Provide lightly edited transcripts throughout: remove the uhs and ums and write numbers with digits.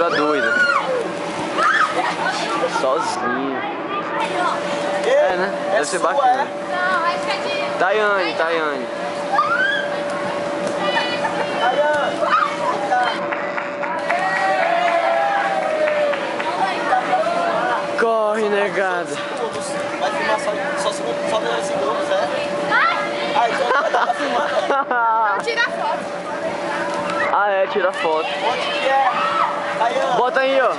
Diva doida. Sozinho. É, né? Deve ser bacana. Não, essa é de... Tayane. Corre, negada. Vai filmar só 10 segundos, é? Ah, então dá pra filmar, não? Não, tira a foto. Ah, é, tira foto. Onde que é? Tayane. Bota aí, ó,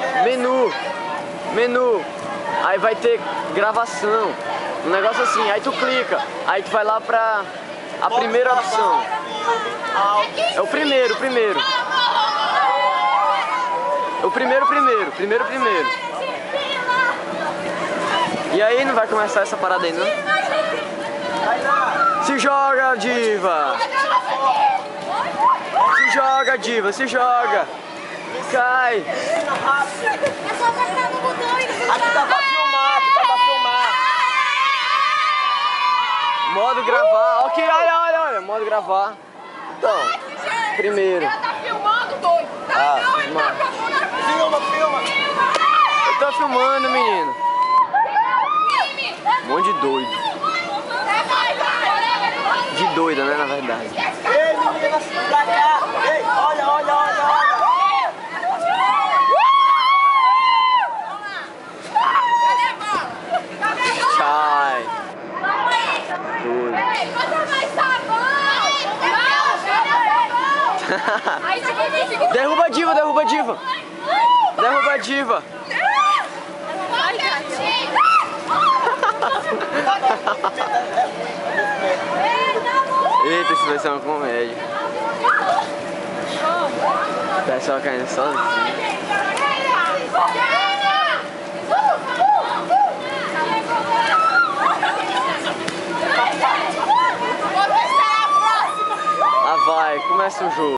menu. Aí vai ter gravação. Um negócio assim, aí tu clica. Aí tu vai lá pra a primeira opção. É o primeiro. O primeiro. E aí não vai começar essa parada aí, não? Se joga, diva! Se joga! Cai! É só apertar no botão e não Aqui tá pra filmar, Modo gravar. Ok, olha. Modo gravar. Então, primeiro. Ela tá filmando, doido. Ah, Não, ele tá filmando. Filma. Eu tô filmando, menino. Um monte de doido. De doida, né, na verdade. Ei, meninas, pra cá. Ei, olha. Sai. Doido. Ei, bota mais sabão. Não, aí você vai conseguir. Derruba a diva. Vai, gatinho. Eita, isso vai ser uma comédia. O pessoal caindo sozinho. Lá vai, começa o jogo.